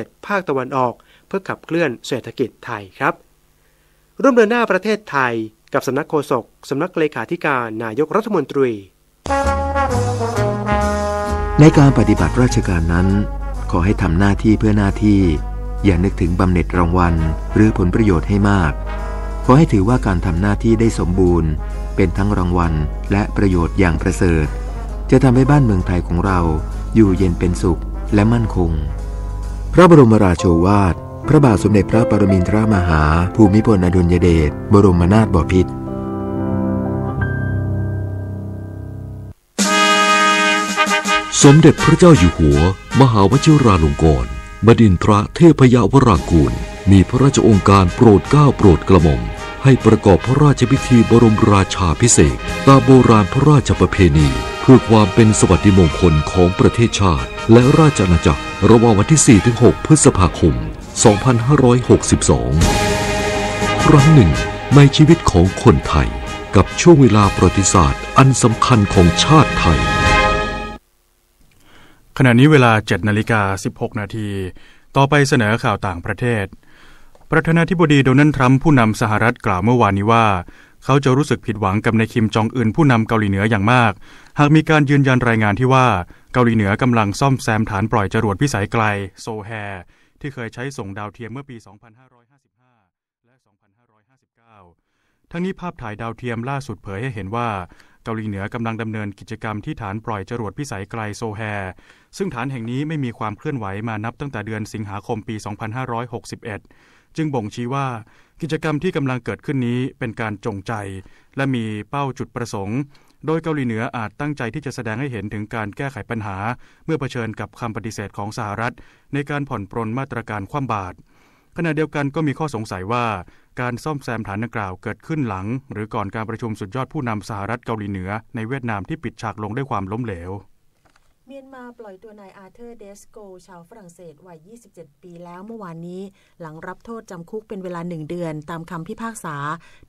ษภาคตะวันออกเพื่อขับเคลื่อนเศรษฐกิจไทยครับร่วมเดินหน้าประเทศไทยกับสำนักโฆษกสำนักเลขาธิการนายกรัฐมนตรีในการปฏิบัติราชการนั้นขอให้ทำหน้าที่เพื่อหน้าที่อย่านึกถึงบำเหน็จรางวัลหรือผลประโยชน์ให้มากขอให้ถือว่าการทำหน้าที่ได้สมบูรณ์เป็นทั้งรางวัลและประโยชน์อย่างประเสริฐจะทำให้บ้านเมืองไทยของเราอยู่เย็นเป็นสุขและมั่นคงพระบรมราโชวาทพระบาทสมเด็จพระปรมินทรมหาภูมิพลอดุลยเดชบรมนาถบพิตรสมเด็จพระเจ้าอยู่หัวมหาวชิราลงกรณ์บดินทรเทพยวรางกูลมีพระราชโองการโปรดเกล้าโปรดกระหม่อมให้ประกอบพระราชพิธีบรมราชาภิเษกตามโบราณพระราชประเพณีเพื่อความเป็นสวัสดิมงคลของประเทศชาติและราชอาณาจักรระหว่างวันที่ 4-6 พฤษภาคม 2562 ครั้งหนึ่งในชีวิตของคนไทยกับช่วงเวลาประวัติศาสตร์อันสำคัญของชาติไทยขณะนี้เวลา 7:16 น.ต่อไปเสนอข่าวต่างประเทศประธานาธิบดีโดนัลด์ทรัมป์ผู้นำสหรัฐกล่าวเมื่อวานนี้ว่าเขาจะรู้สึกผิดหวังกับนายคิมจองอึนผู้นำเกาหลีเหนืออย่างมากหากมีการยืนยันรายงานที่ว่าเกาหลีเหนือกำลังซ่อมแซมฐานปล่อยจรวดพิสัยไกลโซแฮที่เคยใช้ส่งดาวเทียมเมื่อปี 2555 และ 2559 ทั้งนี้ภาพถ่ายดาวเทียมล่าสุดเผยให้เห็นว่าเกาหลีเหนือกำลังดำเนินกิจกรรมที่ฐานปล่อยจรวดพิสัยไกลโซแฮซึ่งฐานแห่งนี้ไม่มีความเคลื่อนไหวมานับตั้งแต่เดือนสิงหาคมปี 2561 จึงบ่งชี้ว่ากิจกรรมที่กำลังเกิดขึ้นนี้เป็นการจงใจและมีเป้าจุดประสงค์โดยเกาหลีเหนืออาจตั้งใจที่จะแสดงให้เห็นถึงการแก้ไขปัญหาเมื่อเผชิญกับคำปฏิเสธของสหรัฐในการผ่อนปรนมาตรการคว่ำบาตรขณะเดียวกันก็มีข้อสงสัยว่าการซ่อมแซมฐานดังกล่าวเกิดขึ้นหลังหรือก่อนการประชุมสุดยอดผู้นำสหรัฐเกาหลีเหนือในเวียดนามที่ปิดฉากลงด้วยความล้มเหลวเมียนมาปล่อยตัวนายอาเธอร์เดสโกชาวฝรั่งเศสวัย 27 ปีแล้วเมื่อวานนี้หลังรับโทษจำคุกเป็นเวลา1 เดือนตามคำพิพากษา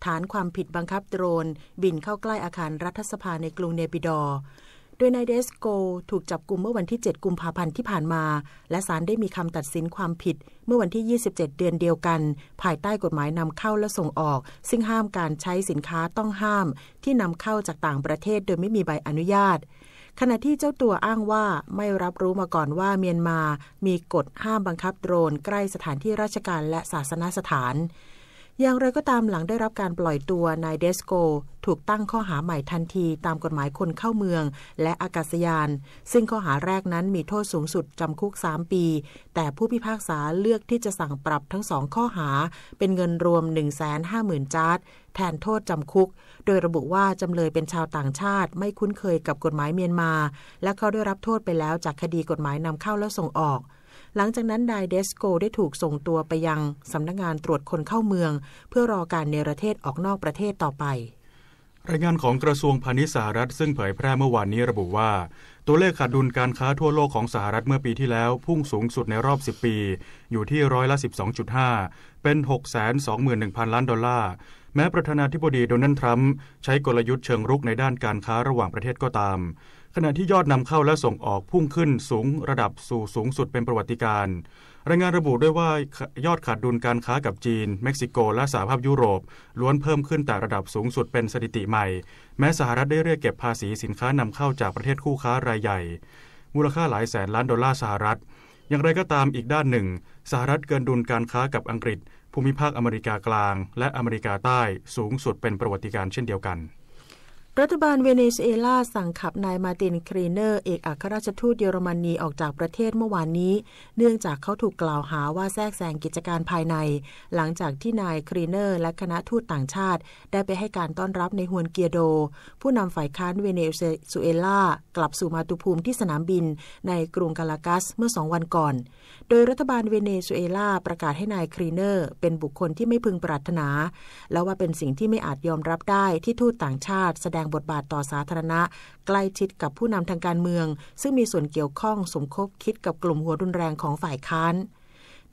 ฐานความผิดบังคับโดรนบินเข้าใกล้อาคารรัฐสภาในกรุงเนปิดอร์โดยนายเดสโกถูกจับกุมเมื่อวันที่ 7 กุมภาพันธ์ที่ผ่านมาและศาลได้มีคำตัดสินความผิดเมื่อวันที่ 27 เดือนเดียวกันภายใต้กฎหมายนำเข้าและส่งออกซึ่งห้ามการใช้สินค้าต้องห้ามที่นำเข้าจากต่างประเทศโดยไม่มีใบอนุญาตขณะที่เจ้าตัวอ้างว่าไม่รับรู้มาก่อนว่าเมียนมามีกฎห้ามบังคับโดรนใกล้สถานที่ราชการและศาสนสถานอย่างไรก็ตามหลังได้รับการปล่อยตัวนายเดสโกถูกตั้งข้อหาใหม่ทันทีตามกฎหมายคนเข้าเมืองและอากาศยานซึ่งข้อหาแรกนั้นมีโทษสูงสุดจำคุก3 ปีแต่ผู้พิพากษาเลือกที่จะสั่งปรับทั้ง2ข้อหาเป็นเงินรวม 150,000 จาร์ดแทนโทษจำคุกโดยระบุว่าจำเลยเป็นชาวต่างชาติไม่คุ้นเคยกับกฎหมายเมียนมาและเขาได้รับโทษไปแล้วจากคดีกฎหมายนำเข้าและส่งออกหลังจากนั้นนายเดสโกได้ถูกส่งตัวไปยังสำนักงานตรวจคนเข้าเมืองเพื่อรอการเนรเทศออกนอกประเทศต่อไปรายงานของกระทรวงพาณิชย์สหรัฐซึ่งเผยแพร่เมื่อวานนี้ระบุว่าตัวเลขขาดดุลการค้าทั่วโลกของสหรัฐเมื่อปีที่แล้วพุ่งสูงสุดในรอบ10 ปีอยู่ที่12.5 เป็น 621,000 ล้านดอลลาร์แม้ประธานาธิบดีโดนัลด์ทรัมป์ใช้กลยุทธ์เชิงรุกในด้านการค้าระหว่างประเทศก็ตามขณะที่ยอดนำเข้าและส่งออกพุ่งขึ้นสูงระดับสู่สูงสุดเป็นประวัติการณ์รายงานระบุด้วยว่ายอดขาดดุลการค้ากับจีนเม็กซิโกและสหภาพยุโรปล้วนเพิ่มขึ้นแต่ระดับสูงสุดเป็นสถิติใหม่แม้สหรัฐได้เรียกเก็บภาษีสินค้านำเข้าจากประเทศคู่ค้ารายใหญ่มูลค่าหลายแสนล้านดอลลาร์สหรัฐอย่างไรก็ตามอีกด้านหนึ่งสหรัฐเกินดุลการค้ากับอังกฤษภูมิภาคอเมริกากลางและอเมริกาใต้สูงสุดเป็นประวัติการณ์เช่นเดียวกันรัฐบาลเวเนซุเอลาสั่งขับนายมาร์ติน ครีเนอร์เอกอัครราชทูตเยอรมนีออกจากประเทศเมื่อวานนี้เนื่องจากเขาถูกกล่าวหาว่าแทรกแซงกิจการภายในหลังจากที่นายครีเนอร์และคณะทูตต่างชาติได้ไปให้การต้อนรับในฮวนเกียโดผู้นำฝ่ายค้านเวเนซุเอลากลับสู่มาตุภูมิที่สนามบินในกรุงคารากัสเมื่อ2 วันก่อนโดยรัฐบาลเวเนซุเอลาประกาศให้นายครีเนอร์เป็นบุคคลที่ไม่พึงปรารถนาและว่าเป็นสิ่งที่ไม่อาจยอมรับได้ที่ทูตต่างชาติแสดงบทบาทต่อสาธารณะใกล้ชิดกับผู้นำทางการเมืองซึ่งมีส่วนเกี่ยวข้องสมคบคิดกับกลุ่มหัวรุนแรงของฝ่ายค้าน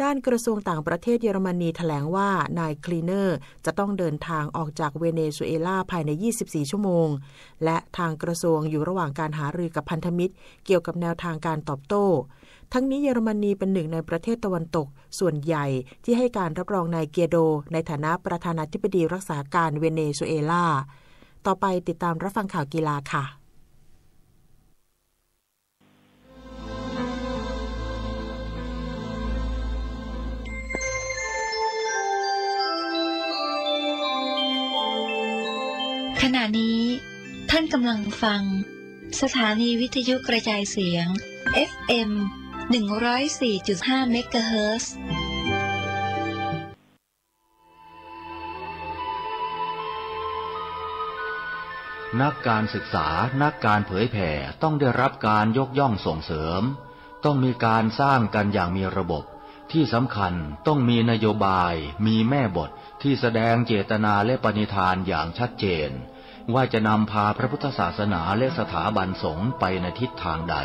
ด้านกระทรวงต่างประเทศเยอรมนีแถลงว่านายคลีเนอร์จะต้องเดินทางออกจากเวเนซุเอลาภายใน24 ชั่วโมงและทางกระทรวงอยู่ระหว่างการหารือกับพันธมิตรเกี่ยวกับแนวทางการตอบโต้ ทั้งนี้เยอรมนีเป็นหนึ่งในประเทศตะวันตกส่วนใหญ่ที่ให้การรับรองนายเกียโดในฐานะประธานาธิบดีรักษาการเวเนซุเอลาต่อไปติดตามรับฟังข่าวกีฬาค่ะขณะนี้ท่านกำลังฟังสถานีวิทยุกระจายเสียง FM 104.5 เมกะเฮิรตซ์นักการศึกษานักการเผยแผ่ต้องได้รับการยกย่องส่งเสริมต้องมีการสร้างกันอย่างมีระบบที่สำคัญต้องมีนโยบายมีแม่บทที่แสดงเจตนาและปณิธานอย่างชัดเจนว่าจะนำพาพระพุทธศาสนาและสถาบันสงฆ์ไปในทิศทางใด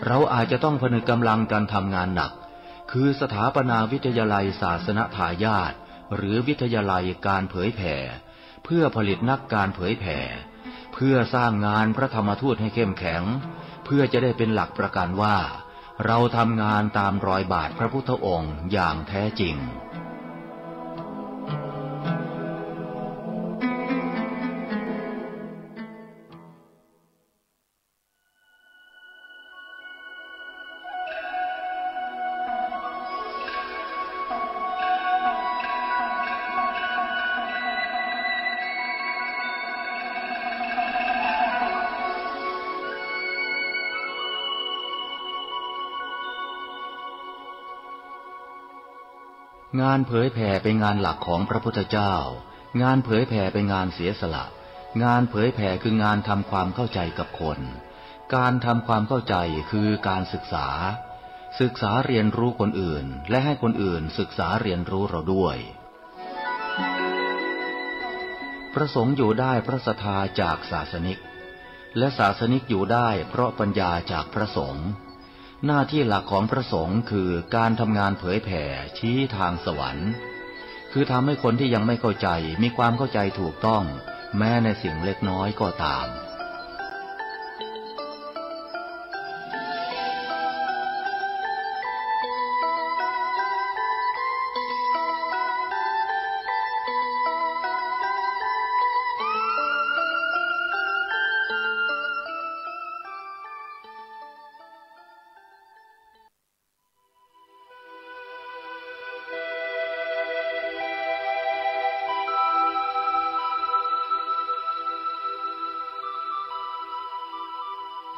เราอาจจะต้องผนึกกำลังกันทำงานหนักคือสถาปนาวิทยาลัยศาสนทายาทหรือวิทยาลัยการเผยแผ่เพื่อผลิตนักการเผยแผ่เพื่อสร้างงานพระธรรมทูตให้เข้มแข็งเพื่อจะได้เป็นหลักประกันว่าเราทำงานตามรอยบาทพระพุทธองค์อย่างแท้จริงงานเผยแผ่เป็นงานหลักของพระพุทธเจ้างานเผยแผ่เป็นงานเสียสละงานเผยแผ่คืองานทำความเข้าใจกับคนการทำความเข้าใจคือการศึกษาเรียนรู้คนอื่นและให้คนอื่นศึกษาเรียนรู้เราด้วยพระสงฆ์อยู่ได้เพราะศรัทธาจากศาสนิกและศาสนิกอยู่ได้เพราะปัญญาจากพระสงฆ์หน้าที่หลักของพระสงฆ์คือการทำงานเผยแผ่ชี้ทางสวรรค์คือทำให้คนที่ยังไม่เข้าใจมีความเข้าใจถูกต้องแม้ในสิ่งเล็กน้อยก็ตาม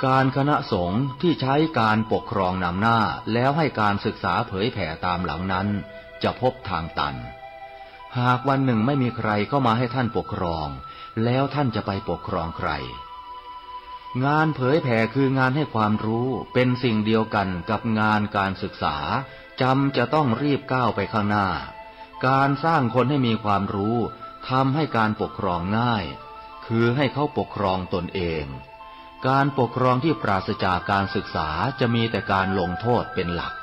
การคณะสงฆ์ที่ใช้การปกครองนำหน้าแล้วให้การศึกษาเผยแผ่ตามหลังนั้นจะพบทางตันหากวันหนึ่งไม่มีใครเข้ามาให้ท่านปกครองแล้วท่านจะไปปกครองใครงานเผยแผ่คืองานให้ความรู้เป็นสิ่งเดียวกันกับงานการศึกษาจะต้องรีบก้าวไปข้างหน้าการสร้างคนให้มีความรู้ทำให้การปกครองง่ายคือให้เขาปกครองตนเองการปกครองที่ปราศจากการศึกษาจะมีแต่การลงโทษเป็นหลัก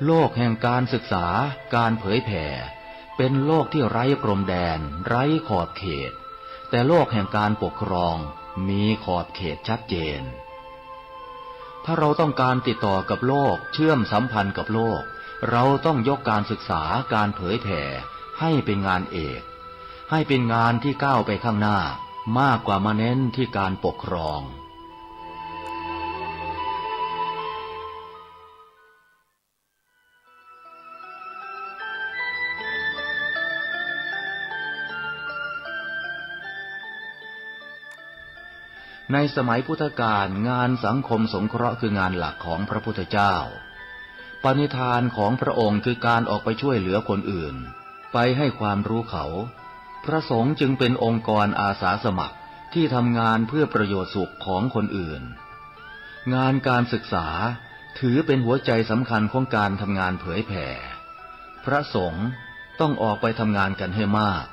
โลกแห่งการศึกษาการเผยแผ่เป็นโลกที่ไร้พรมแดนไร้ขอบเขตแต่โลกแห่งการปกครองมีขอบเขตชัดเจนถ้าเราต้องการติดต่อกับโลกเชื่อมสัมพันธ์กับโลกเราต้องยกการศึกษาการเผยแผ่ให้เป็นงานเอกให้เป็นงานที่ก้าวไปข้างหน้ามากกว่ามาเน้นที่การปกครองในสมัยพุทธกาลงานสังคมสงเคราะห์คืองานหลักของพระพุทธเจ้าปณิธานของพระองค์คือการออกไปช่วยเหลือคนอื่นไปให้ความรู้เขาพระสงฆ์จึงเป็นองค์กรอาสาสมัครที่ทำงานเพื่อประโยชน์สุขของคนอื่นงานการศึกษาถือเป็นหัวใจสำคัญของการทำงานเผยแผ่พระสงฆ์ต้องออกไปทำงานกันให้มาก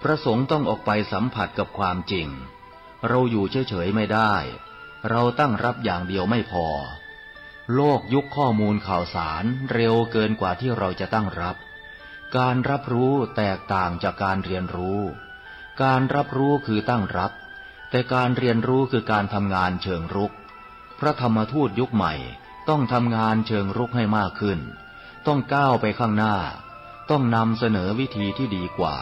พระสงฆ์ต้องออกไปสัมผัสกับความจริงเราอยู่เฉยๆไม่ได้เราตั้งรับอย่างเดียวไม่พอโลกยุคข้อมูลข่าวสารเร็วเกินกว่าที่เราจะตั้งรับการรับรู้แตกต่างจากการเรียนรู้การรับรู้คือตั้งรับแต่การเรียนรู้คือการทำงานเชิงรุกพระธรรมทูตยุคใหม่ต้องทำงานเชิงรุกให้มากขึ้นต้องก้าวไปข้างหน้าต้องนำเสนอวิธีที่ดีกว่า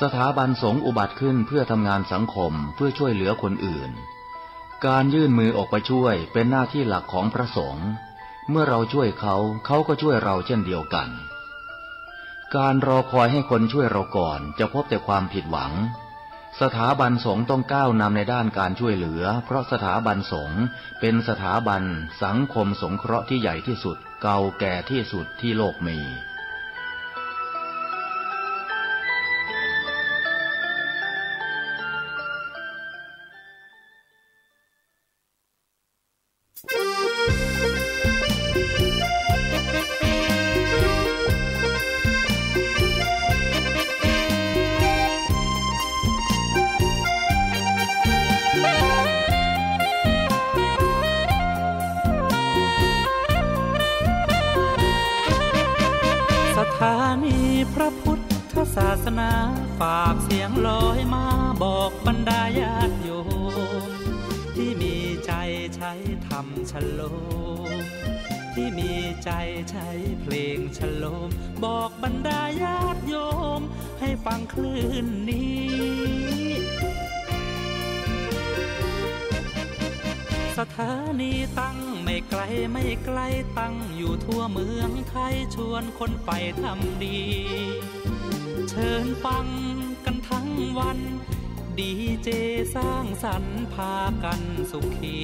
สถาบันสงฆ์อุบัติขึ้นเพื่อทำงานสังคมเพื่อช่วยเหลือคนอื่นการยื่นมือออกไปช่วยเป็นหน้าที่หลักของพระสงฆ์เมื่อเราช่วยเขาเขาก็ช่วยเราเช่นเดียวกันการรอคอยให้คนช่วยเราก่อนจะพบแต่ความผิดหวังสถาบันสงฆ์ต้องก้าวนำในด้านการช่วยเหลือเพราะสถาบันสงฆ์เป็นสถาบันสังคมสงเคราะห์ที่ใหญ่ที่สุดเก่าแก่ที่สุดที่โลกมีสถานีพระพุทธศาสนาฝากเสียงลอยมาบอกบรรดาญาติโยมที่มีใจใช้ธรรมฉโลมที่มีใจใช้เพลงฉโลมบอกบรรดาญาติโยมให้ฟังคลื่นนี้สถานีตั้งไม่ไกลไม่ไกลตั้งอยู่ทั่วเมืองไทยชวนคนไปทำดีเชิญฟังกันทั้งวันดีเจสร้างสรรค์พากันสุขี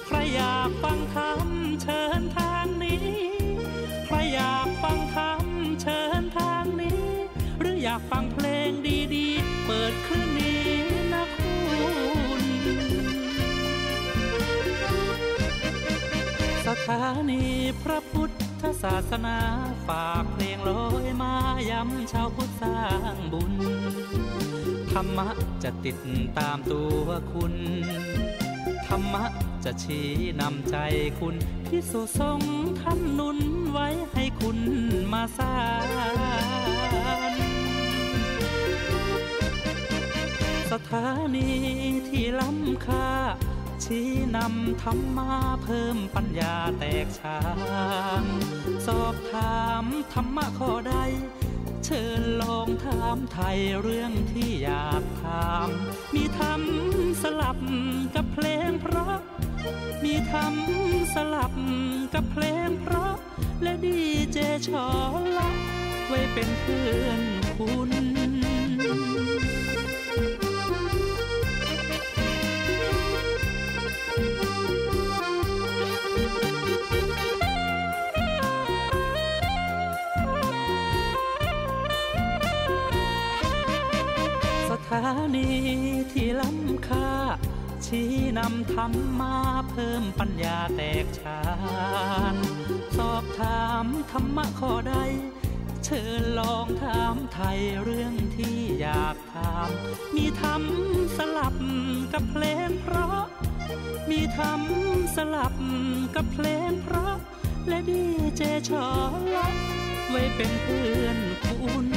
ใครอยากฟังธรรมเชิญทางนี้ใครอยากฟังธรรมเชิญทางนี้หรืออยากฟังเพลงดีๆเปิดคลื่นนี้นะคุณสถานีพระพุทธศาสนาฝากเพลงลอยมาย้ำชาวพุทธสร้างบุญธรรมะจะติดตามตัวคุณธรรมะจะชี้นำใจคุณที่สุทรงท่านหนุนไว้ให้คุณมาสานสถานีที่ล้ำค่าชี้นำธรรมะเพิ่มปัญญาแตกฉานสอบถามธรรมะข้อใดเชิญลองถามไทยเรื่องที่อยากถามมีธรรมสลับกับเพลงเพราะมีธรรมสลับกับเพลงเพราะและดีเจชอละไว้เป็นเพื่อนคุณสถานีที่ล้ำค่าชี้นำธรรมะเพิ่มปัญญาแตกฉานสอบถามธรรมะข้อใดเชิญลองถามไทยเรื่องที่อยากถามมีธรรมสลับกับเพลงเพราะมีธรรมสลับกับเพลงเพราะและดีเจชอละไว้เป็นเพื่อนคุณส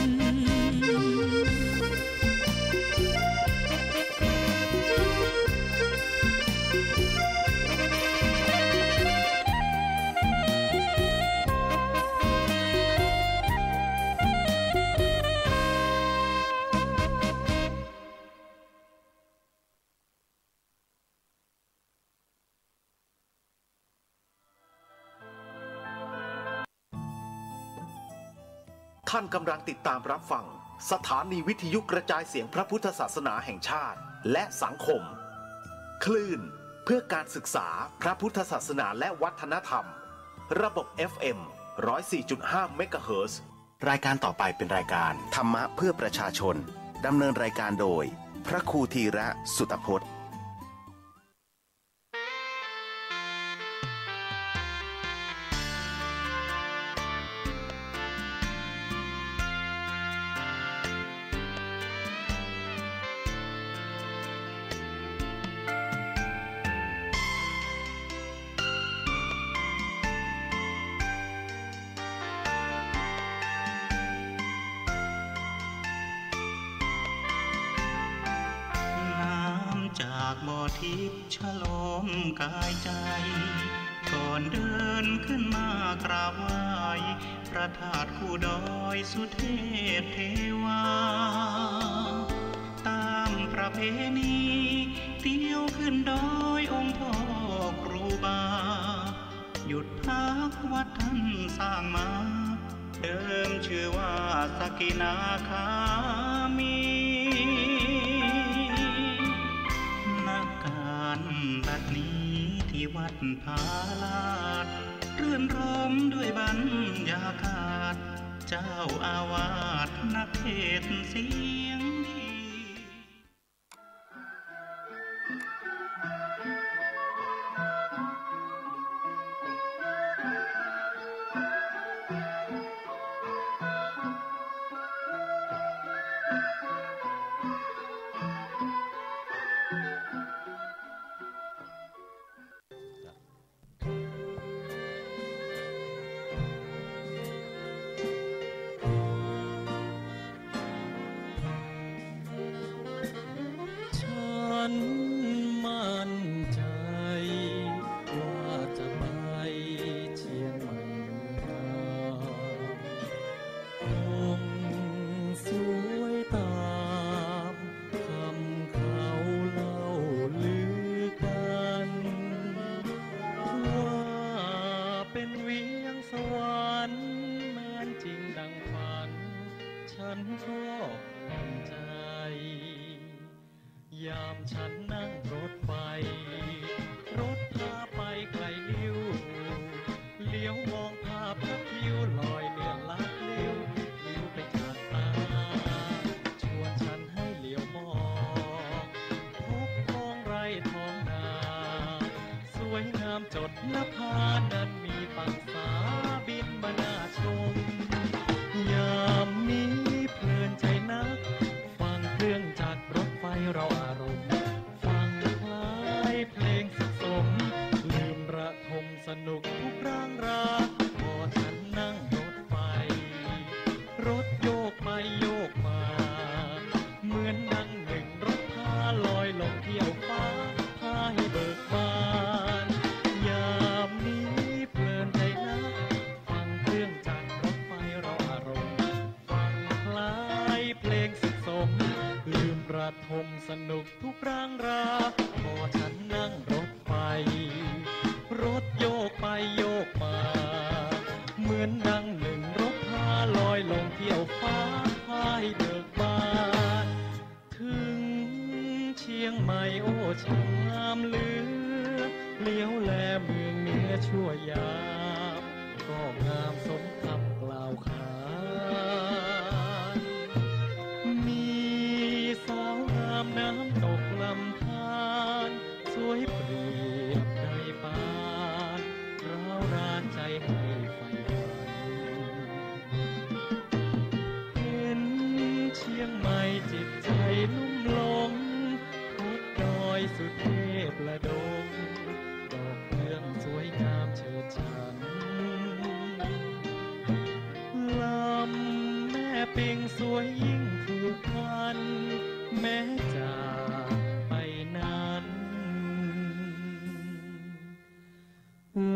ท่านกำลังติดตามรับฟังสถานีวิทยุกระจายเสียงพระพุทธศาสนาแห่งชาติและสังคมคลื่นเพื่อการศึกษาพระพุทธศาสนาและวัฒนธรรมระบบ FM 104.5 เมกะเฮิรตซ์ รายการต่อไปเป็นรายการธรรมะเพื่อประชาชนดำเนินรายการโดยพระครูธีระสุตพจน์ จากบ่อทิพย์ฉลมกายใจก่อนเดินขึ้นมากราบไหว้พระธาตุคู่ดอยสุเทพเทวาตามประเพณีเที่ยวขึ้นดอยองค์พ่อครูบาหยุดพักวัดท่านสร้างมาเดิมชื่อว่าสกินาคามีบัดนี้ที่วัดผาลาดรื่นรมด้วยบรรยากาศเจ้าอาวาสนักเทศน์เสียงดี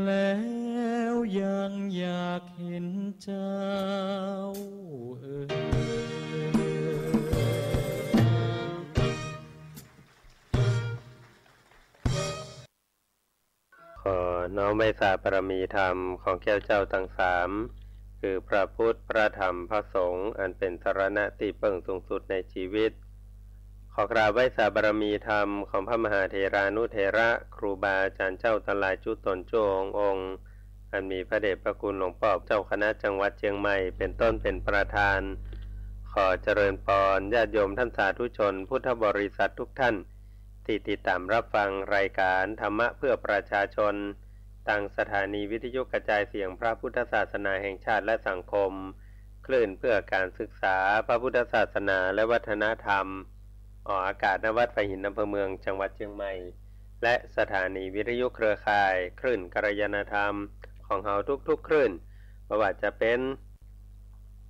แล้วยังอยากเห็นเจ้าขอน้อมใบสาบารมีธรรมของแก้วเจ้าทั้งสาม คือพระพุทธพระธรรมพระสงฆ์อันเป็นสรณะที่พึ่งสูงสุดในชีวิตขอกราบไหว้สาบารมีธรรมของพระมหาเถรานุเถระครูบาอาจารย์เจ้าทั้งหลายจุตนโจองค์อันมีพระเดชพระคุณหลวงพ่อเจ้าคณะจังหวัดเชียงใหม่เป็นต้นเป็นประธานขอเจริญพรญาติโยมท่านสาธุชนพุทธบริษัททุกท่านที่ติดตามรับฟังรายการธรรมะเพื่อประชาชนทางสถานีวิทยุกระจายเสียงพระพุทธศาสนาแห่งชาติและสังคมคลื่นเพื่อการศึกษาพระพุทธศาสนาและวัฒนธรรมออกอากาศณวัดไผ่หินอำเภอเมืองจังหวัดเชียงใหม่และสถานีวิทยุเครือข่ายคลื่นกัลยาณธรรมของเฮาทุกๆคลื่นไม่ว่าจะเป็น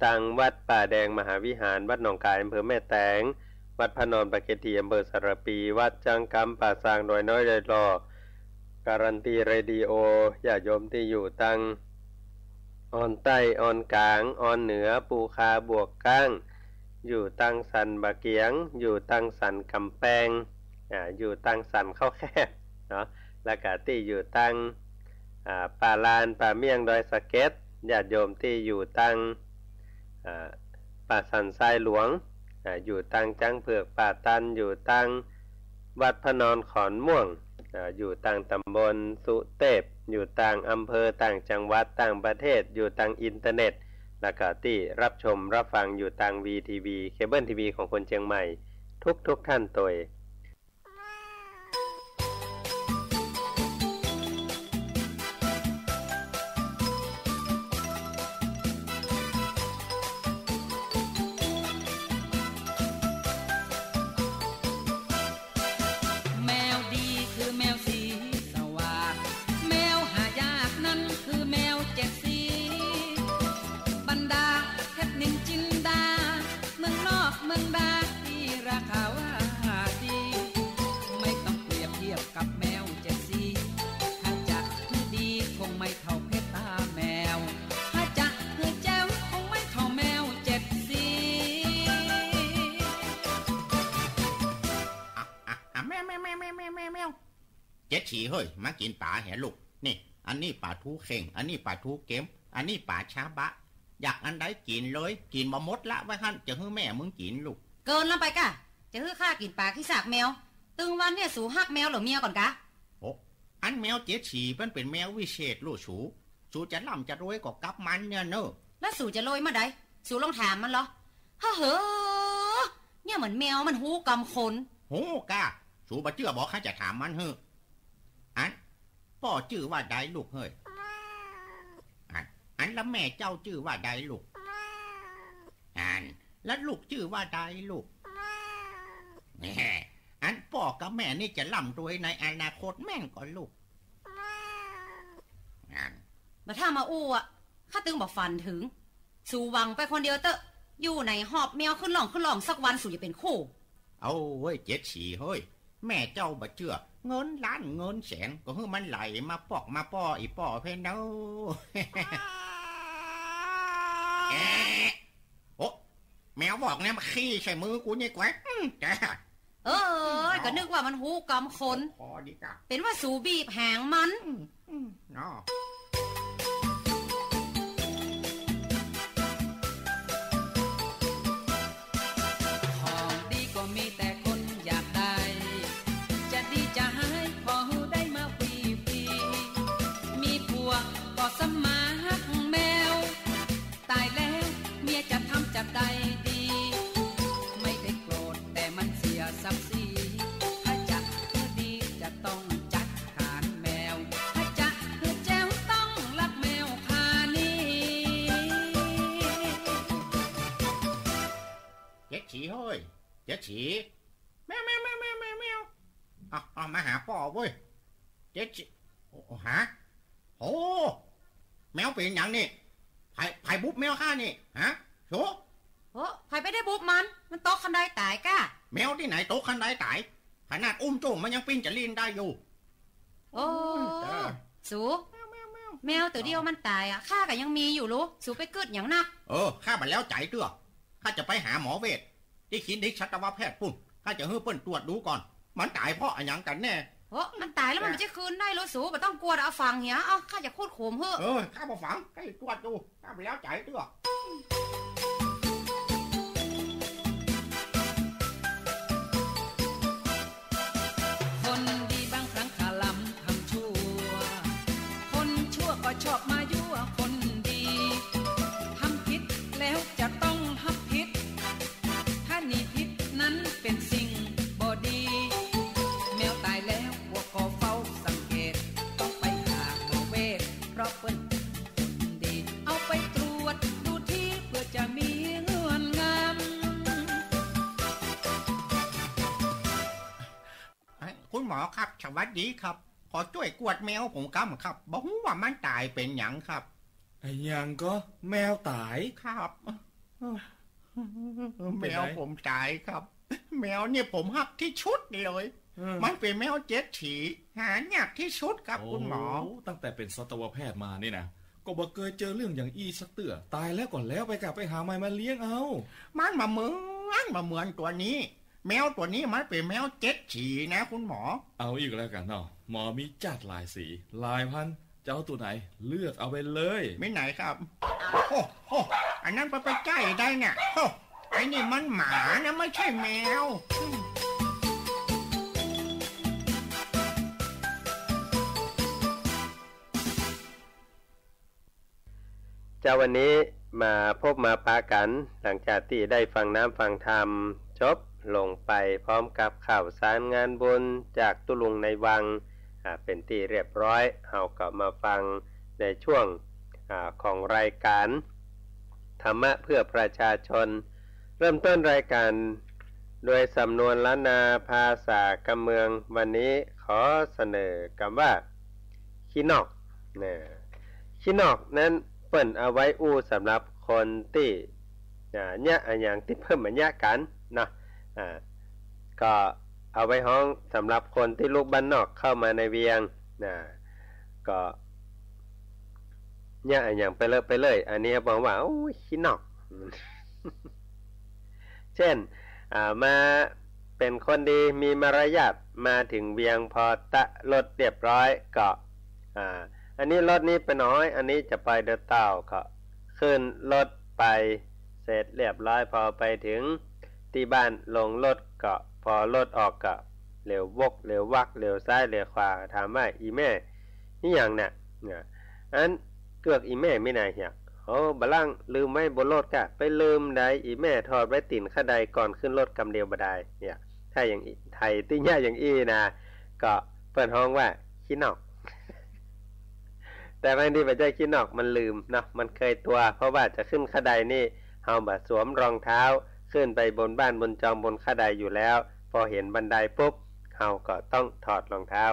ตังวัดป่าแดงมหาวิหารวัดหนองกายอำเภอแม่แตงวัดพระนอนปากเกร็ดอำเภอสระปีวัดจังกำป่าซางดอยน้อยดอยรอการันตีเรดิโอญาติโยมที่อยู่ตังออนใต้ออนกลางออนเหนือปูคาบวกก้างอยู่ตังสันบะเกียงอยู่ตังสันกำแพงอยู่ตังสันเข้าแคบเนาะแล้วก็ที่อยู่ตังป่าลานป่าเมี่ยงดอยสะเก็ดญาติโยมที่อยู่ตังป่าสันทรายหลวงอยู่ตังจังเผือกป่าตันอยู่ตังวัดพระนอนขอนม่วงอยู่ต่างตำบลสุเทพอยู่ต่างอำเภอต่างจังหวัดต่างประเทศอยู่ต่างอินเทอร์เน็ตแล้วก็ที่รับชมรับฟังอยู่ต่าง VTV เคเบิลทีวีของคนเชียงใหม่ทุกท่านตัวเจ็ดฉี่เฮ้ยมากินป่าแห่ลูกนี่อันนี้ป่าทูเข่งอันนี้ป่าทูเก็มอันนี้ป่าช้าบะอยากอันใดกินเลยกินบ่หมดละไว้หั่นจะให้แม่มึงกินลูกเกินแล้วไปกะจะให้ข้ากินป่าขี้สากแมวตึงวันเนี่ยสูหักแมวหรือเมียก่อนกะโอ้อันแมวเจ็ดฉี่มันเป็นแมววิเศษลูกสูจะล่ำจะรวยกว่ากับมันเนี่ยเนอะแล้วสูจะรวยมาได้สูลองถามมันเหรอฮ่าเหอเนี่ยเหมือนแมวมันหูกำคนหูกะสูบ่เชื่อบอกข้าจะถามมันเฮ้อันพ่อชื่อว่าใดลูกเฮ้ยอันแล้วแม่เจ้าชื่อว่าใดลูกอันแล้วลูกชื่อว่าใดลูกอันพ่อกับแม่นี่จะร่ำรวยในอนาคตแม่งก่อนลูกมาถ้ามาอู้อ่ะข้าตึงบอกฟันถึงสู่วังไปคนเดียวเตอะอยู่ในหอบแมวขึ้นหล่องสักวันสู่จะเป็นคู่เอาเว้ยเจ็ดฉี่เฮ้ยแม่เจ้าบ่เชื่อเงินล้านเงินแสนก็ให้มันไหลมาปอกมาป้ออีป้อเพนเนาโอ้แมวบอกเนี่ยมาขี้ใส่มือกูนี่แกวแกก็นึกว่ามันหูกำคนเป็นว่าสูบีบหางมันเนาะของดีก็มีแต่คนอยากได้จะดีจะหายพอได้มาฟรีมีผัวก็สมาหักแมวตายแล้วเมียจะทำจับได้ดีไม่ได้โกรธแต่มันเสียศักดิ์ศรีถ้าจะคือดีจะต้องจัดการแมวถ้าจะคือแจ้วต้องรักแมวพานีเจ็ดฉี่เฮ้ยเจ็ดฉี่แมวมาหาพ่อเว้ยเจ็ดฉี่หาโอ้แมวเป็นอย่างนี่ไผ่บุบแมวข้านี่ฮะโชไผ่ไม่ได้บุบมันโต๊ะคันไดตายก้าแมวที่ไหนโต๊ะคันไดตายขนาดอุ้มโจมมันยังปิ้นจะลีนได้อยู่โอ้สูแมวตัวเดียวมันตายอ่ะข้าก็ยังมีอยู่ลูกสูไปกึดอย่างนักข้าบัดแล้วใจเตื้อข้าจะไปหาหมอเวชที่คลินิกสัตวแพทย์ปุ่นข้าจะให้เปิ้นตรวจดูก่อนมันตายเพราะอะไรกันแน่ โอ้มันตายแล้วมันไม่ใช่คืนได้แล้วสูไม่ต้องกลัวเอาฟังเหี้ยเอาข้าจะพูดโขมเฮ้อข้าบอกฟังใกล้ตรวจดูข้าไปแล้วใจเตื้อคนดีบางครั้งขาลำทำชั่วคนชั่วก็ชอบมายั่วคนดีทำผิดแล้วจะต้องหับผิดถ้าหนีผิดนั้นเป็นสิ่งบ่ดีแมวตายแล้วพวกก็เฝ้าสังเกตต้องไปหาหมอเวชเพราะเปิ้นดีเอาไปตรวจดูที่เพื่อจะมีเงื่อนงำคุณหมอครับสวัสดีครับขอช่วยกวดแมวผมกำครับบอกว่ามันตายเป็นหยังครับไอ้ยังก็แมวตายครับแมวผมตายครับแมวเนี่ยผมหักที่ชุดนี่เลยมันเป็นแมวเจ็ดฉีหายากที่ชุดครับคุณหมอตั้งแต่เป็นสัตวแพทย์มานี่นะก็บ่เคยเจอเรื่องอย่างอี้สักเตื้อตายแล้วก่อนแล้วไปกลับไปหาใหม่มาเลี้ยงเอามันมาเหมือนตัวนี้แมวตัวนี้มันเป็นแมวเจ็ดฉีนะคุณหมอเอาอีกแล้วกันเนาะหมอมีจัดหลายสีหลายพันจะเอาตัวไหนเลือกเอาไปเลยไม่ไหนครับโอ้อันนั้นไปใกล้ได้เนี่ยไอ้นี่มันหมานะไม่ใช่แมวเจ้าวันนี้มาพบมาปากันหลังจากที่ได้ฟังน้ำฟังธรรมจบลงไปพร้อมกับข่าวสารงานบุญจากตุลุงในวังเป็นที่เรียบร้อยเราก็มาฟังในช่วงของรายการธรรมะเพื่อประชาชนเริ่มต้นรายการโดยสำนวนล้านนาภาษากำเมืองวันนี้ขอเสนอคำว่าขี้นอกขี้นอกนั้นเปิ่นเอาไว้อู้สำหรับคนที่เนี่ยอย่างที่เพิ่มเหมือนยะกันนะก็เอาไว้ห้องสำหรับคนที่ลูกบ้านนอกเข้ามาในเวียงก็เนี่ยอย่างไปเลยอันนี้บอกว่าโอ้ยขี้นอก เช่นมาเป็นคนดีมีมารยาทมาถึงเวียงพอตะรถเรียบร้อยก็อันนี้รถนี้ไปน้อยอันนี้จะไปเดินเต้าก็ขึ้นรถไปเสร็จเรียบร้อยพอไปถึงที่บ้านลงรถก็พอรถออกก็เร็ววกเร็ววักเร็วซ้ายเร็วขวาถามว่าอีแม่นี่อย่างเนี่ยอันเกือกอีแม่ไม่นายเหี้ยโอ้บลังลืมไว้บนรถกะไปลืมได้อีแม่ถอดไว้ติ่นข้าใดก่อนขึ้นรถกำเดียวบ่ได้เนี่ยถ้าอย่างไทยที่เนี่ยอย่างอี้นะก็เปิดห้องว่าขี้นอก แต่บางทีไปใจขี้นอกมันลืมเนาะมันเคยตัวเพราะว่าจะขึ้นข้าใดนี่เฮาบ่สวมรองเท้าขึ้นไปบนบ้านบนจอมบนข้าใดอยู่แล้วพอเห็นบันไดปุ๊บเฮาก็ต้องถอดรองเท้า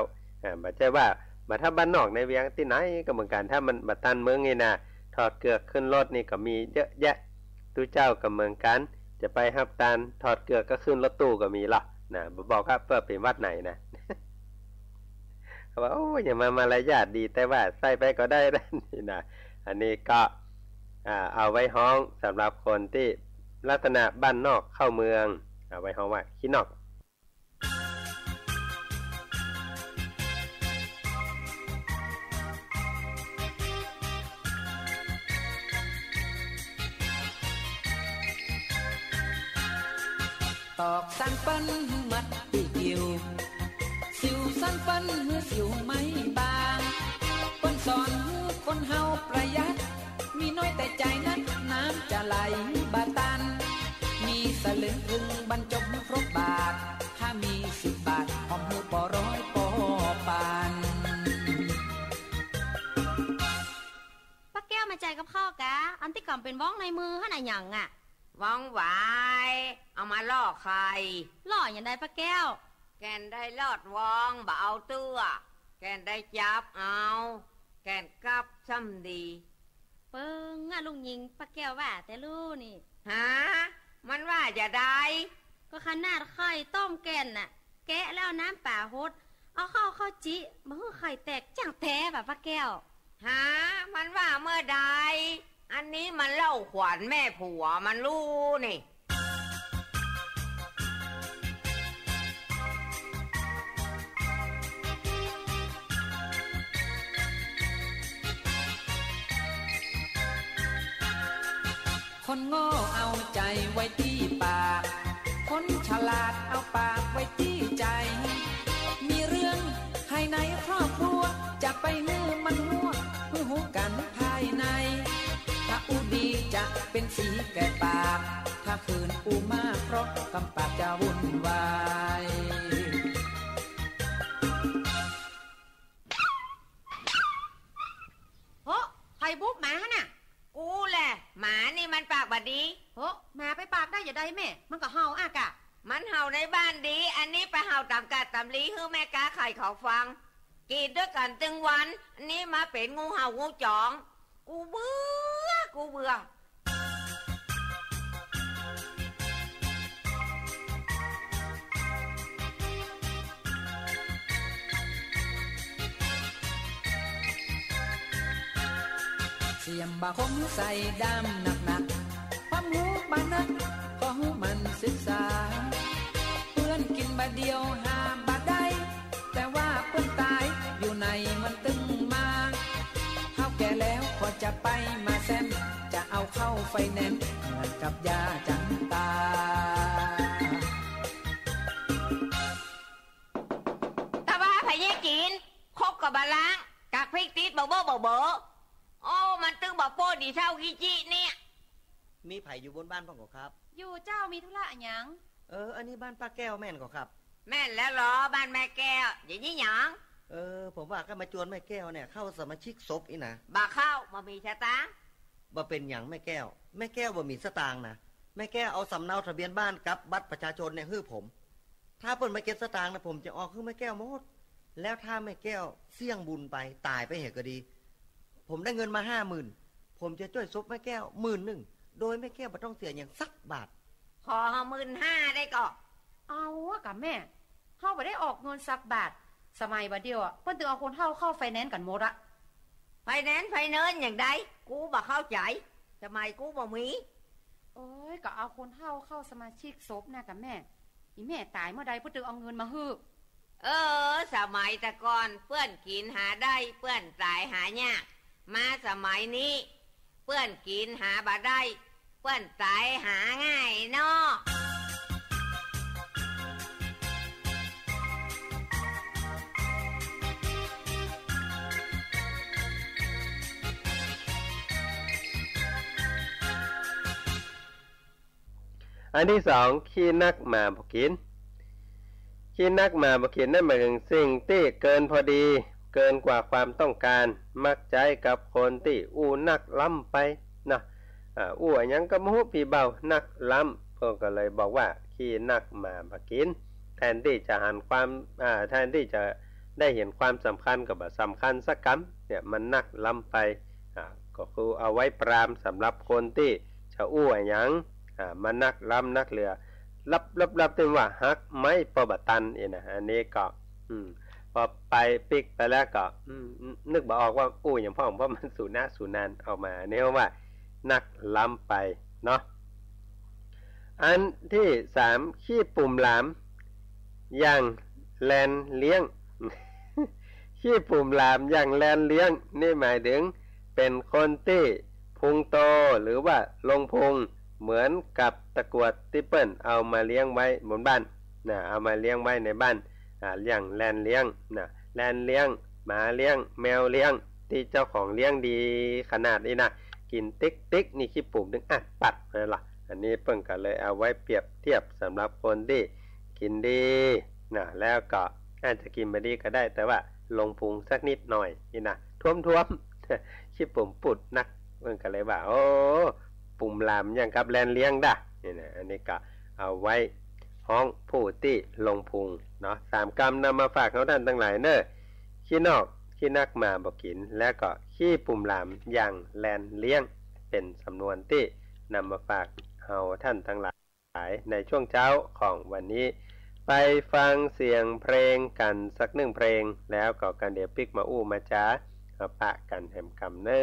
บ่ใช่ว่าบ่ถ้าบ้านนอกในเวียงที่ไหนก็เหมือนกันถ้ามันบ่ตันเมืองนี่นะถอดเกือกขึ้นรถนี่ก็มีเยอะแยะตู้เจ้าก็เหมือนกันจะไปฮับตันถอดเกือกก็ขึ้นรถตู้ก็มีล่ะนะบอกครับเพื่อเป็นวัดไหนนะ เขาว่าโอ้ยอย่ามามารยาทดีแต่ว่าใส่ไปก็ได้นี่นะอันนี้ก็เอาไว้ห้องสำหรับคนที่ลักษณะบ้านนอกเข้าเมืองเอาไว้ห้องว่าขี้นอกตอกสันปันมัดปีกิวสิวสันปันสิวไม่บางคนสอนคนเฮาประหยัดมีน้อยแต่ใจนักน้ำจะไหลบาตันมีสลึงพึงบรรจบครบบาทถ้ามี10 บาทหอมหูปอร้อยปอปานป้าแก้วมาใจกับข้อกะอันที่ก่อนเป็นว้องในมือขนาดหยังอ่ะว่องไวเอามาล่อใครล่ออย่างใดป้าแก้วแกนได้ลอดวองบ่เอาเตื้อแกนได้จับเอาแกนกับซ้ำดีเปิ้งลุงยิงป้าแก้วว่าแต่ลู่นี่ฮะมันว่าจะได้ก็ขนาดไข่ต้มแกนน่ะแกะแล้วน้ำป่าฮดเอาเข้าจิมันคือไข่แตกจังแท้แบบป้าแก้วฮะมันว่าเมื่อใดอันนี้มันเล่าขวัญแม่ผัวมันรู้นี่ คนโง่เอาใจไว้ที่ปากคนฉลาดเอาปากไว้ที่ใจมีเรื่องภายในครอบครัวจะไปนื้อมันหัวเพื่อหูกันภายในถ้าอูดีจะเป็นสีแก่ปากถ้าคืนอูมากเพราะกำปากจะวุ่นวายโอ้ใครบุ๊บหมาน่ะกูแหละหมานี่มันปากบดีโอ้หมาไปปากได้อย่าได้แม่มันก็เห่าอากะมันเห่าในบ้านดีอันนี้ไปเห่าตามกาตามลีให้แม่กาไข่เขาฟังกินด้วยกันตึงวันอันนี้มาเป็นงูเห่างูจ่องกูเบื่อเสียมบาคมใส่ดำหนักๆความหูบานักก็หูมันศึกษาเพื่อนกินบาเดียวหาบาได้แต่ว่าเพื่อนตายอยู่ในมันตึงมาเข้าแก่แล้วพอจะไปมาแซมจะเอาเข้าไฟแนนซ์เหมือนกับยาจังตาตาบ้าพะเยกินคบกับบาล้างกักพริกติดเบอโอ้มันตึงบอกโป้ดีเท่ากิจิเนี่ยมีไผ่อยู่บนบ้านพ่อก็ครับอยู่เจ้ามีธุระหยังอันนี้บ้านป้าแก้วแม่นก็ครับแม่นแล้วเหรอบ้านแม่แก้วอย่างนี้หยังผมว่าก็มาจวนแม่แก้วเนี่ยเข้าสมาชิกศพอีนะบ่เข้าบ่มีสตางค์บ่เป็นหยังแม่แก้วบ่มีสตางค์นะแม่แก้วเอาสำเนาทะเบียนบ้านกับบัตรประชาชนเนี่ยฮื้อผมถ้าเปิ้นมาเก็บสตางค์นะผมจะออกฮื้อแม่แก้วหมดแล้วถ้าแม่แก้วเสี่ยงบุญไปตายไปเหตุก็ดีผมได้เงินมา50,000ผมจะช่วยศพแม่แก้ว10,000โดยแม่แก้วไม่ต้องเสียอย่างสักบาทขอ15,000ได้ก็เอาอะกับแม่เฮาบ่ได้ออกเงินสักบาทสมัยบัดเดียวเพิ่นตึงเอาคนเฮาเข้าไฟแนนซ์กันหมดอะไฟแนนซ์อย่างใดกูบ่เข้าใจสมัยกูบ่มีโอ้ยก็เอาคนเฮาเข้าสมาชิกศพนะกับแม่อีแม่ตายเมื่อใดเพิ่นตึงเอาเงินมาฮื้อสมัยแต่ก่อนเพื่อนกินหาได้เพื่อนตายหายากมาสมัยนี้เพื่อนกินหาบ่ได้เพื่อนตายหาง่ายเนาะอันที่สองขี้นักหมาบ่กินขี้นักหมาบ่กินนั่นหมายถึงสิ่งที่เกินพอดีเกินกว่าความต้องการมักใจกับคนที่อู้นักล้ำไปนะอู้หยังก็บ่ฮู้พี่เบานักล้ำเพิ่นก็เลยบอกว่าขี้นักหมาบ่กินแทนที่จะหันความแทนที่จะได้เห็นความสำคัญก็บ่สำคัญสักกำเนี่ยมันนักล้ำไปก็คือเอาไว้ปรามสำหรับคนที่จะอู้หยังมานักล้ำนักเหลือรับถึงว่าฮักไม้ปบตันนะอันนี้ก็พอไปปิกไปแล้วก็นึกบ่ออกว่าอู้อย่างพ่อเพราะมันสูนะสูนานออกมาเนี่ยว่านักล้ำไปเนาะอันที่3ขี้ปุ่มหลามอย่างแลนเลี้ยง ขี้ปุ่มหลามอย่างแลนเลี้ยงนี่หมายถึงเป็นคนที่พุงโตหรือว่าลงพุงเหมือนกับตะกรวดที่เปิ้นเอามาเลี้ยงไว้บนบ้านเอามาเลี้ยงไว้ในบ้านอย่างแลนเลี้ยงแลนเลี้ยงหมาเลี้ยงแมวเลี้ยงที่เจ้าของเลี้ยงดีขนาดนี้นะกินติ๊กนี่ขี้ปุ่มถึงปัดนั่นล่ะอันนี้เปิ้นก็เลยเอาไว้เปรียบเทียบสำหรับคนที่กินดีแล้วก็อาจจะกินไม่ดีก็ได้แต่ว่าลงพุงสักนิดหน่อยนี่นะท่วมขี้ปุ่มปุดนักเปิ้นก็เลยว่าโอ้ปุ่มลามอย่างกับแลนเลี้ยงด่ะนี่นะอันนี้ก็เอาไว้ห้องผู้ที่ลงพุงเนาะ3กรรมนำมาฝากเขาท่านทั้งหลายเนอะขี้นอกขี้นักมาบ่กินแล้วก็ขี้ปุ่มลามอย่างแลนเลี้ยงเป็นสำนวนที่นำมาฝากเฮาท่านทั้งหลายในช่วงเช้าของวันนี้ไปฟังเสียงเพลงกันสัก1เพลงแล้วก็กันเดี๋ยวปิกมาอู้มาจ้าปะกันแหมกำเนอ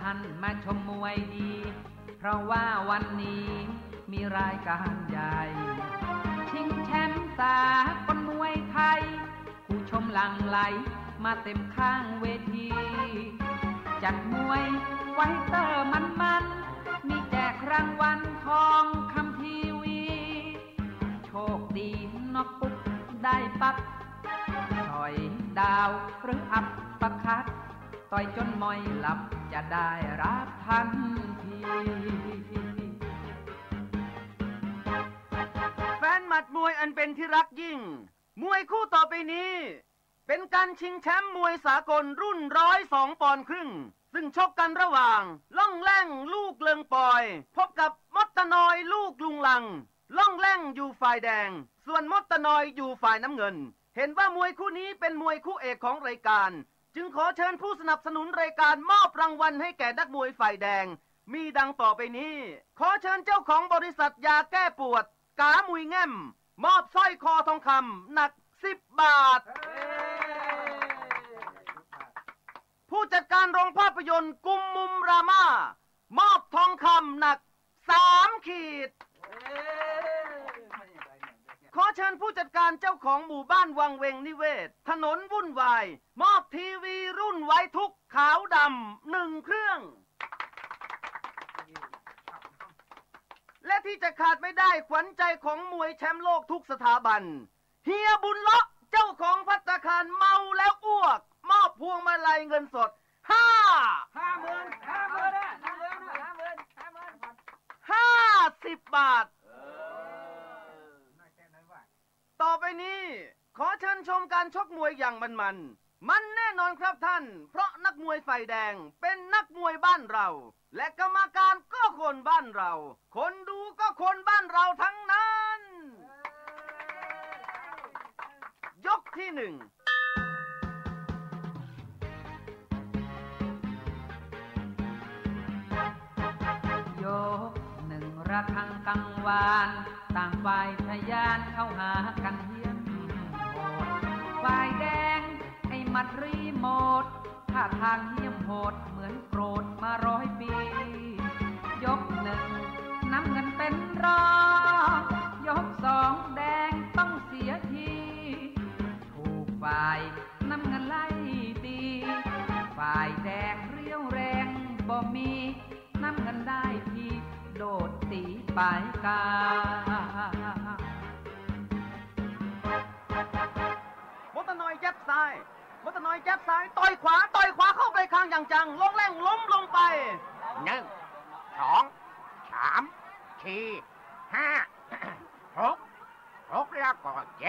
ท่านมาชมมวยดี ราะว่าวันนี้มีรายการใหญ่ชิงแชมป์สากลมวยไทยผู้ชมหลั่งไหลมาเต็มข้างเวทีจัดมวยไฟเตอร์มันมีแจกรางวัลทองคำทีวีโชคดีน็อกปุ๊บได้ปั๊บต่อยดาวหรืออัปปะคัดต่อยจนมอยหลับจะได้รับทันทีแฟนหมัดมวยอันเป็นที่รักยิ่งมวยคู่ต่อไปนี้เป็นการชิงแชมป์มวยสากลรุ่น102 ปอนด์ครึ่งซึ่งชกกันระหว่างล่องแล่งลูกเลิงปอยพบกับมดตะนอยลูกลุงลังล่องแล่งอยู่ฝ่ายแดงส่วนมดตะนอยอยู่ฝ่ายน้ำเงินเห็นว่ามวยคู่นี้เป็นมวยคู่เอกของรายการจึงขอเชิญผู้สนับสนุนรายการมอบรางวัลให้แก่นักมวยฝ่ายแดงมีดังต่อไปนี้ขอเชิญเจ้าของบริษัทยาแก้ปวดกามุยแง่มมอบสร้อยคอทองคำหนัก10 บาทผู้จัดการโรงภาพยนตร์กุมมุมรามามอบทองคำหนัก3 ขีดขอเชิญผู้จัดการเจ้าของหมู่บ้านวังเวงนิเวศถนนวุ่นวายมอบทีวีรุ่นไว้ทุกขาวดำ1 เครื่องและที่จะขาดไม่ได้ขวัญใจของมวยแชมป์โลกทุกสถาบันเฮียบุญเลาะเจ้าของภัตตาคารเมาแล้วอ้วกมอบพวงมาลัยเงินสด50 บาทต่อไปนี้ขอเชิญชมการชกมวยอย่างมันแน่นอนครับท่านเพราะนักมวยฝ่ายแดงเป็นนักมวยบ้านเราและกรรมการก็คนบ้านเราคนดูก็คนบ้านเราทั้งนั้นยกที่ 1ยก1ระฆังกังวานต่างฝ่ายทะยานเข้าหากันเฮี้ยมโหดฝ่ายแดงไอ้มัดรีโมทท่าทางเหี้ยมโหดเหมือนโกรธมา100 ปียก1น้ำเงินเป็นรองยก2แดงต้องเสียทีถูกฝ่ายน้ำเงินไล่ตีฝ่ายแดงเรี่ยวแรงบ่มีน้ำเงินได้ทีโดดตีปลายกามดตะนอยแจ็บซ้ายมดตะนอยแจ็บซ้ายต่อยขวาเข้าไปข้างอย่างจังลงแรงล้มลงไป1 2 3 4 5 6แล้วก็7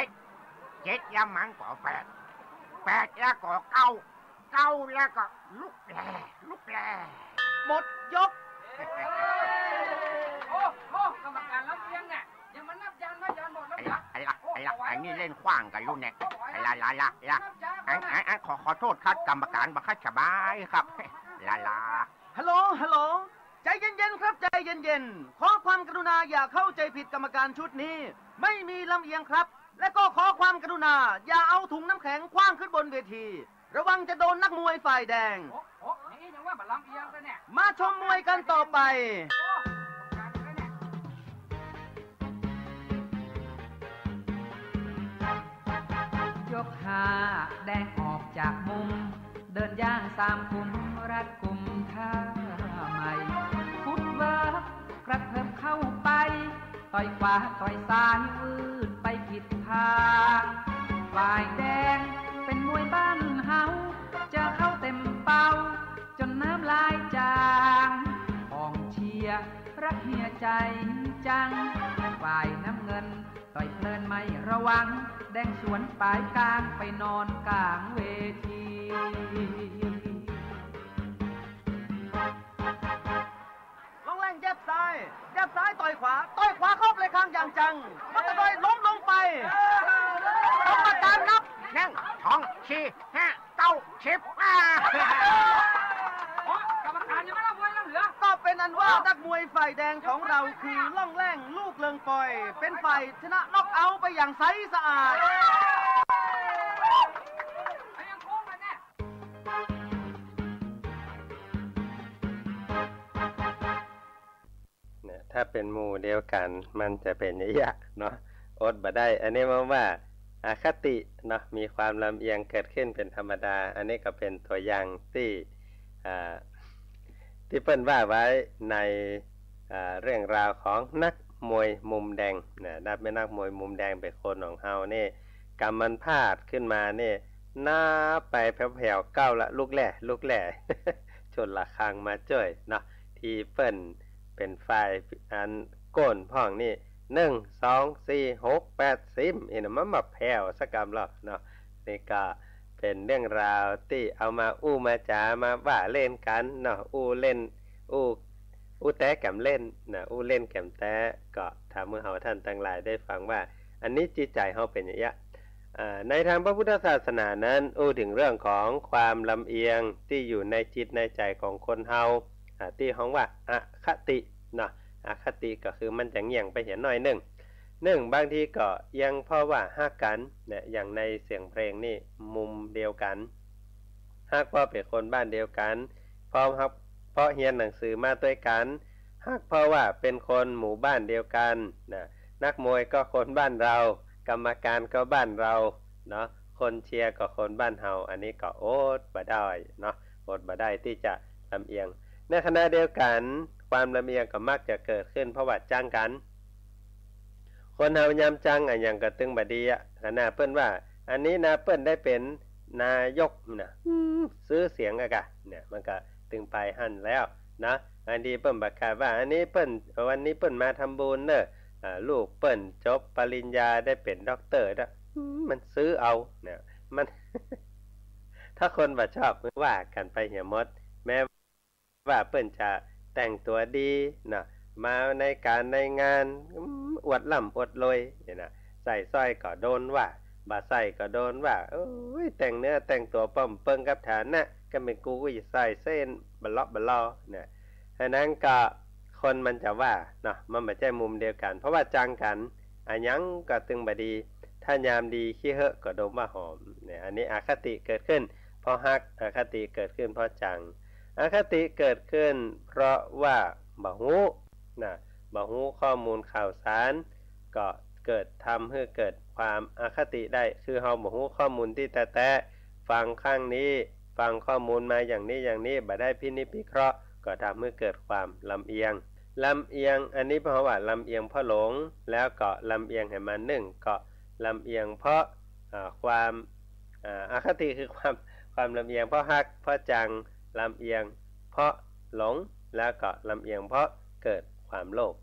แล้วมันก็8แล้วก็9แล้วก็ลุกแลหมดยกโอ้กรรมการรับเลี้ยงเนี่ยยังมันนับยันไม่ยันหมดแล้วไอ้นี่เล่นขว้างกันอยู่เนี่ยขอโทษครับกรรมการบังคับสบายครับฮัลโหลใจเย็นๆครับใจเย็นๆขอความกรุณาอย่าเข้าใจผิดกรรมการชุดนี้ไม่มีลำเอียงครับและก็ขอความกรุณาอย่าเอาถุงน้ำแข็งขว้างขึ้นบนเวทีระวังจะโดนนักมวยฝ่ายแดงนี่ยังว่าบัลลังก์เอียงซะเนี่ยมาชมมวยกันต่อไปยก5แดงออกจากมุมเดินย่าง3 กุมรัดกุมท่าใหม่ฟุตเวิร์กกระเทิบเข้าไปต่อยขวาต่อยซ้ายวืดไปผิดทางฝ่ายแดงเป็นมวยบ้านเฮาจะเข้าเต็มเป้าจนน้ำลายจางกองเชียร์รักเฮียใจจังฝ่ายน้ำเงินต่อยเพลินไม่ระวังแดงสวนปลายกลางไปนอนกลางเวทีลงแรงแยบซ้ายต่อยขวาเข้าไปข้างอย่างจังมันจะโดยล้มลงไปกรรมการนับ1 2 4 5 9 10กรรมการยังไม่รับมวยแล้วเหลือก็เป็นอันว่านักมวยฝ่ายแดงของเราคือล่องแร่งลูกเลิงปอยเป็นฝ่ายชนะน็อกเอาท์ไปอย่างใสสะอาด ถ้าเป็นหมู่เดียวกันมันจะเป็นอย่างนี้เนาะอดบ่ได้อันนี้มาว่าอคติเนาะมีความลำเอียงเกิดขึ้นเป็นธรรมดาอันนี้ก็เป็นตัวอย่างที่เปิ้นว่าไว้ในเรื่องราวของนักมวยมุมแดงนะนับเป็นนักมวยมุมแดงเป็นคนของเฮานี่กำมันพลาดขึ้นมานี่หน้าไปแผ่วๆเก้าละลูกแหล่ ชนละคางมาจ้อยเนาะที่เปิ้นเป็นฝ่ายอันโก้นพ่องนี่1 2 4 6 8 10นี่นะมันมาแผ่วสักกำหรอกเนาะนี่ก็เป็นเรื่องราวที่เอามาอู้มาจามาว่าเล่นกันเนาะอู้เล่นอู้แต้แกมเล่นนะอู้เล่นแกมแต้ก็ถ้าเมื่อเฮาท่านทั้งหลายได้ฟังว่าอันนี้จิตใจเฮาเป็นอย่างนี้ในทางพระพุทธศาสนานั้นอู้ถึงเรื่องของความลำเอียงที่อยู่ในจิตในใจของคนเฮาที่ฮ้องว่าอคติเนาะอคติก็คือมันจะเงี่ยงไปเห็นหน่อยหนึ่งบางทีก็ยังเพราะว่าฮักกันเนี่ยอย่างในเสียงเพลงนี่มุมเดียวกันฮักเพราะเป็นคนบ้านเดียวกันเพราะเรียนหนังสือมาด้วยกันฮักเพราะว่าเป็นคนหมู่บ้านเดียวกันนะนักมวยก็คนบ้านเรากรรมการก็บ้านเราเนาะคนเชียร์ก็คนบ้านเฮาอันนี้ก็อดบ่ได้เนาะอดบ่ได้ที่จะลำเอียงในขณะเดียวกันความลำเอียงก็มักจะเกิดขึ้นเพราะว่าจ้างกันคนเฮายามจังอย่างก็ตึงบ่ดีขณะเปิ้นว่าอันนี้นะเปิ้นได้เป็นนายกนะซื้อเสียงอะกะเนี่ยมันก็ตึงไปหั่นแล้วนะอันนี้เปิ้นประกาศว่าอันนี้เปิ้นวันนี้เปิ้นมาทำบุญเด้อลูกเปิ้นจบปริญญาได้เป็นด็อกเตอร์นะมันซื้อเอาเนี่ยมัน ถ้าคนบ่ชอบว่ากันไปเหี่ยหมดแม้ว่าเปิ้นจะแต่งตัวดีนะมาในการในงานอวดล่ำอวดรวยเนี่ยนะใส่สร้อยก็โดนว่าบ่ใส่ก็โดนว่าโอ้ยแต่งเนื้อแต่งตัวป้อมเปิ้งกับฐานะก็เป็นกูก็ใส่เส้นบลอเนี่ยฉะนั้นก็คนมันจะว่าเนาะมันไม่ใช่มุมเดียวกันเพราะว่าจังกันอันยังก็ตึงบ่ดีถ้ายามดีขี้เหอะก็ดมว่าหอมเนี่ยอันนี้อคติเกิดขึ้นเพราะฮักอคติเกิดขึ้นเพราะจังอคติเกิดขึ้นเพราะว่าบ่ฮู้นะบ่ฮู้ข้อมูลข่าวสารก็เกิดทำให้เกิดความอคติได้คือเฮาบ่ฮู้ข้อมูลที่แท้ๆฟังข้างนี้ฟังข้อมูลมาอย่างนี้บ่ได้พินิจพิเคราะห์ก็ทำให้เกิดความลำเอียงอันนี้เพราะว่าลำเอียงเพราะหลงแล้วก็ลำเอียงให้มันก็ลำเอียงเพราะความอคติคือความลำเอียงเพราะฮักเพราะจังลำเอียงเพราะหลงแล้วก็ลำเอียงเพราะเกิดความโลภ